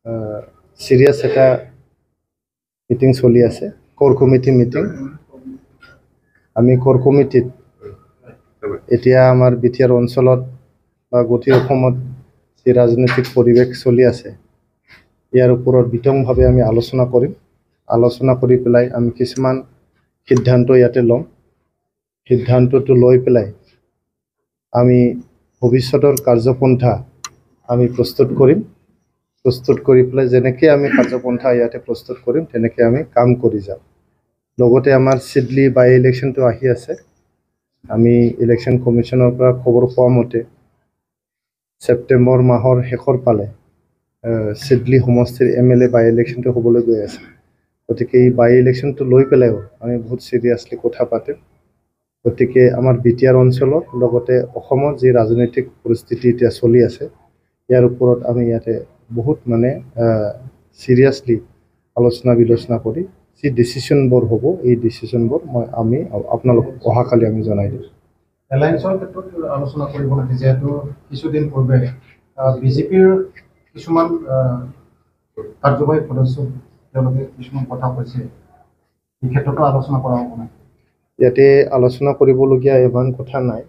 Serious এটা meeting চলি আছে, কোৰ কমিটি মিটিং। আমি কোৰ কমিটিত এতিয়া আমাৰ বিটিআৰ অঞ্চলত বা গোটেই অসমত যি ৰাজনৈতিক পৰিৱেশ চলি আছে ইয়াৰ ওপৰত বিতংভাৱে আমি আলোচনা কৰিম। আলোচনা কৰি পেলাই আমি কিছুমান সিদ্ধান্ত ইয়াতে ল'ম। সিদ্ধান্তটো লৈ পেলাই আমি ভৱিষ্যতৰ কাৰ্যপন্থা আমি প্ৰস্তুত কৰিম। প্ৰস্তুত কৰি পেলাই যেনেকৈ আমি কাৰ্যপন্থা ইয়াতে প্ৰস্তুত কৰিম তেনেকৈ আমি কাম কৰি যাম। লগতে আমাৰ চিডলি বাই ইলেকশ্যনটো আহি আছে। আমি ইলেকশ্যন কমিশ্যনৰ পৰা খবৰ পোৱা মতে ছেপ্টেম্বৰ মাহৰ শেষৰ পালে চিডলি সমষ্টিৰ MLA বাই ইলেকশ্যনটো হ'বলৈ গৈ আছে। গতিকে এই বাই ইলেকশ্যনটো লৈ পেলাইও আমি বহুত চিৰিয়াছলি কথা পাতিম। গতিকে আমাৰ বিটিআৰ অঞ্চলত লগতে অসমৰ যি ৰাজনৈতিক পৰিস্থিতি এতিয়া চলি আছে ইয়াৰ ওপৰত আমি ইয়াতে বহুত মানে চিৰিয়াছলি আলোচনা বিলোচনা কৰি যি ডিচিশ্যনবোৰ হ'ব এই ডিচিশ্যনবোৰ আমি আপোনালোকক অহাকালি আমি জনাই দিম। এলায়েন্সৰ ক্ষেত্ৰত আলোচনা কৰিব লাগে, যিহেতু কিছুদিন পূৰ্বে বিজেপিৰ কিছুমান কাৰ্যবাহী সদস্য তেওঁলোকে কিছুমান কথা কৈছে, এই ক্ষেত্ৰতো আলোচনা কৰা হ'ব নাই? ইয়াতে আলোচনা কৰিবলগীয়া ইমান কথা নাই।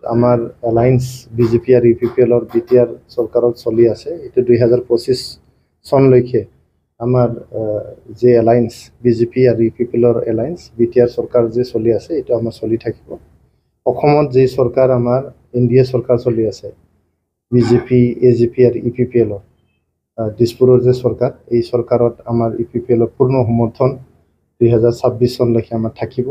আমাৰ এলায়েন্স বিজেপি আৰু UPPLৰ বিটিআৰ চৰকাৰত চলি আছে। এইটো 2025 চনলৈকে আমাৰ যে এলায়েন্স বিজেপি আৰু UPPLৰ এলায়েন্স বিটিআৰ চৰকাৰ যে চলি আছে এইটো আমাৰ চলি থাকিব। অসমত যে চৰকাৰ আমাৰ NDA চৰকাৰ চলি আছে বিজেপি AGP আৰু UPPLৰ দিছপুৰৰ যে চৰকাৰ, এই চৰকাৰত আমাৰ UPPLৰ পূৰ্ণ সমৰ্থন 2026 চনলৈকে আমাৰ থাকিব।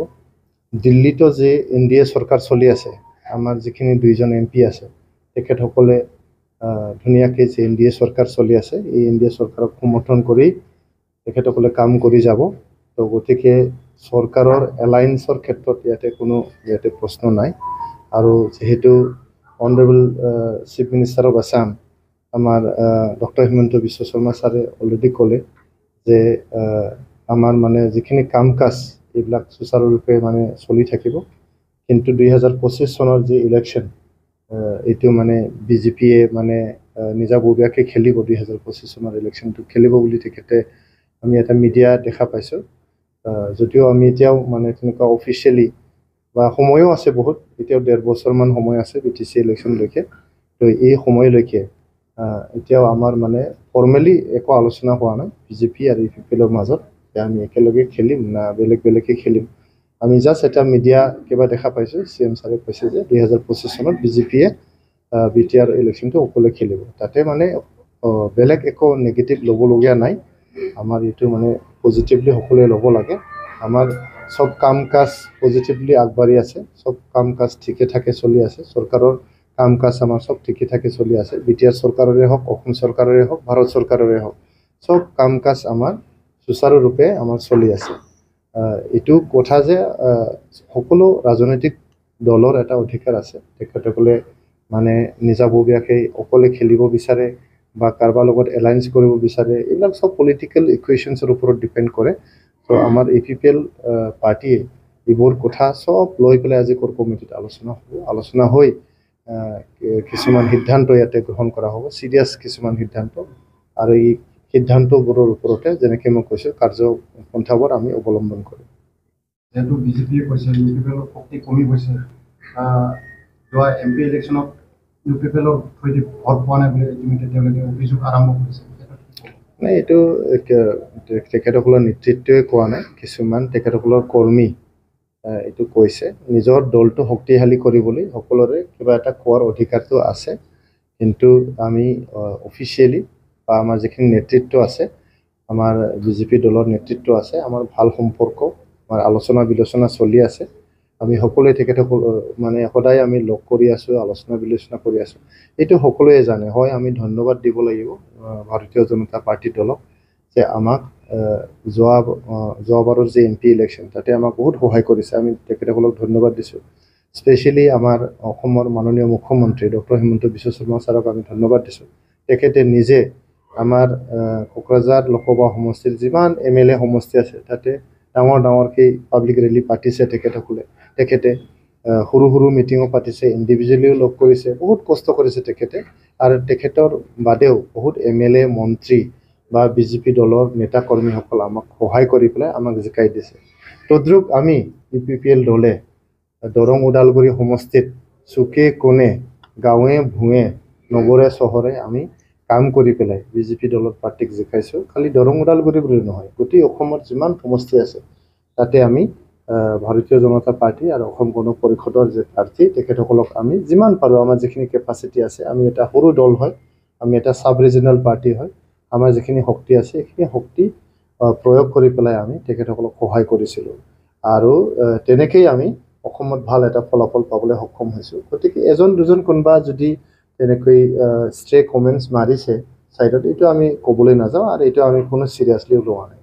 দিল্লীতো যে NDA চৰকাৰ চলি আছে, আমাৰ যিখিনি 2জন MP আছে তেখেতসকলে ধুনীয়াকৈ যে NDA চৰকাৰ চলি আছে এই NDA চৰকাৰক সমৰ্থন কৰি তেখেতসকলে কাম কৰি যাব। তো গতিকে চৰকাৰৰ এলায়েন্সৰ ক্ষেত্ৰত ইয়াতে প্ৰশ্ন নাই। আৰু যেহেতু honourable chief minister of Assam আমাৰ ডক্টৰ হিমন্ত বিশ্ব শৰ্মা ছাৰে অলৰেডি ক'লে যে আমাৰ মানে যিখিনি কাম কাজ এইবিলাক সুচাৰুৰূপে মানে চলি থাকিব। কিন্তু 2025 চনৰ যি ইলেকশ্যন এইটো মানে বিজেপিয়ে মানে নিজাববীয়াকৈ খেলিব। 2025 চনৰ ইলেকশ্যনটো খেলিব বুলি তেখেতে আমি এটা মিডিয়া দেখা পাইছোঁ। যদিও আমি এতিয়াও মানে তেনেকুৱা অফিচিয়েলি বা সময়ো আছে বহুত, এতিয়াও 1.5 বছৰমান সময় আছে BTC ইলেকশ্যনলৈকে। তো এই সময়লৈকে এতিয়াও আমাৰ মানে ফৰ্মেলি একো আলোচনা হোৱা নাই বিজেপি আৰু UPPLৰ মাজত যে আমি একেলগে খেলিম না বেলেগ বেলেগকৈ খেলিম। আমি জাষ্ট এটা মিডিয়া কিবা দেখা পাইছোঁ, CM ছাৰে কৈছে যে 2025 চনত বিজেপিয়ে বিটিআৰ ইলেকশ্যনটো অকলে খেলিব। তাতে মানে বেলেগ একো নেগেটিভ ল'বলগীয়া নাই। আমাৰ এইটো মানে পজিটিভলি সকলোৱে ল'ব লাগে। আমাৰ সব কাম কাজ পজিটিভলি আগবাঢ়ি আছে, সব কাম কাজ ঠিকে ঠাকে চলি আছে। চৰকাৰৰ কাম কাজ আমাৰ সব ঠিকে ঠাকে চলি আছে। বিটিআৰ চৰকাৰৰে হওক, অসম চৰকাৰৰে হওক, ভাৰত চৰকাৰৰে হওক, সব কাম কাজ আমাৰ সুচাৰুৰূপে আমাৰ চলি আছে। এইটো কথা যে সকলো ৰাজনৈতিক দলৰ এটা অধিকাৰ আছে, তেখেতসকলে মানে নিজাববীয়াকৈ অকলে খেলিব বিচাৰে বা কাৰোবাৰ লগত এলায়েন্স কৰিব বিচাৰে, এইবিলাক সব পলিটিকেল ইকুৱেশ্যনছৰ ওপৰত ডিপেণ্ড কৰে। তো আমাৰ UPPL পাৰ্টীয়ে এইবোৰ কথা সব লৈ পেলাই আজি কোৰ কমিটিত আলোচনা হ'ব। আলোচনা হৈ কিছুমান সিদ্ধান্ত ইয়াতে গ্ৰহণ কৰা হ'ব, চিৰিয়াছ কিছুমান সিদ্ধান্ত। আৰু এই সিদ্ধান্তবোৰৰ ওপৰতে যেনেকৈ মই কৈছোঁ কাৰ্যপন্থাবোৰ আমি অৱলম্বন কৰিম। যেহেতু বিজেপিয়ে কৈছে UPPLৰ শক্তি কমি গৈছে, যোৱা MP ইলেকশ্যনত UPPLৰ সৈতে ভোট পোৱা নাই বুলি ইতিমধ্যে তেওঁলোকে অভিযোগ আৰম্ভ কৰিছে। নাই, এইটো তেখেতসকলৰ নেতৃত্বই কোৱা নাই, কিছুমান তেখেতসকলৰ কৰ্মী এইটো কৈছে। নিজৰ দলটো শক্তিশালী কৰিবলৈ সকলোৰে কিবা এটা কোৱাৰ অধিকাৰটো আছে। কিন্তু আমি অফিচিয়েলি বা আমাৰ যিখিনি নেতৃত্ব আছে, আমাৰ বিজেপি দলৰ নেতৃত্ব আছে, আমাৰ ভাল সম্পৰ্ক, আমাৰ আলোচনা বিলোচনা চলি আছে। আমি সকলোৱে তেখেতসকল মানে সদায় আমি লগ কৰি আছোঁ, আলোচনা বিলোচনা কৰি আছোঁ। এইটো সকলোৱে জানে। হয়, আমি ধন্যবাদ দিব লাগিব ভাৰতীয় জনতা পাৰ্টি দলক যে আমাক যোৱাবাৰৰ যে MP ইলেকশ্যন তাতে আমাক বহুত সহায় কৰিছে। আমি তেখেতসকলক ধন্যবাদ দিছোঁ। স্পেচিয়েলি আমাৰ অসমৰ মাননীয় মুখ্যমন্ত্ৰী ডক্টৰ হিমন্ত বিশ্ব শৰ্মা ছাৰক আমি ধন্যবাদ দিছোঁ। তেখেতে নিজে আমাৰ কোকৰাঝাৰ লোকসভা সমষ্টিৰ যিমান MLA সমষ্টি আছে তাতে ডাঙৰকৈ পাব্লিক ৰেলী পাতিছে। তেখেতে সৰু সৰু মিটিঙো পাতিছে, ইণ্ডিভিজুৱেলিও লগ কৰিছে, বহুত কষ্ট কৰিছে তেখেতে। আৰু তেখেতৰ বাদেও বহুত MLA মন্ত্ৰী বা বিজেপি দলৰ নেতা কৰ্মীসকল আমাক সহায় কৰি পেলাই আমাক জিকাই দিছে তদ্ৰুপ আমি UPPL দলে দৰং ওদালগুৰি সমষ্টিত চুকে কোণে গাঁৱে ভূঞে নগৰে চহৰে আমি কাম কৰি পেলাই বিজেপি দলৰ পাৰ্টিক জিকাইছোঁ খালি দৰং ওদালগুৰি বুলি নহয় গোটেই অসমত যিমান সমষ্টি আছে তাতে আমি ভাৰতীয় জনতা পাৰ্টি আৰু অসম গণ পৰিষদৰ যে প্ৰাৰ্থী তেখেতসকলক আমি যিমান পাৰোঁ আমাৰ যিখিনি কেপাচিটি আছে আমি এটা সৰু দল হয় আমি এটা সাব ৰিজনেল পাৰ্টি হয় আমাৰ যিখিনি শক্তি আছে সেইখিনি শক্তি প্ৰয়োগ কৰি পেলাই আমি তেখেতসকলক সহায় কৰিছিলোঁ আৰু তেনেকেই আমি অসমত ভাল এটা ফলাফল পাবলৈ সক্ষম হৈছোঁ গতিকে এজন দুজন কোনোবা যদি তেনেকৈ ষ্ট্ৰে কমেণ্টছ মাৰিছে ছাইডত এইটো আমি ক'বলৈ নাযাওঁ আৰু এইটো আমি কোনো চিৰিয়াছলিও লোৱা নাই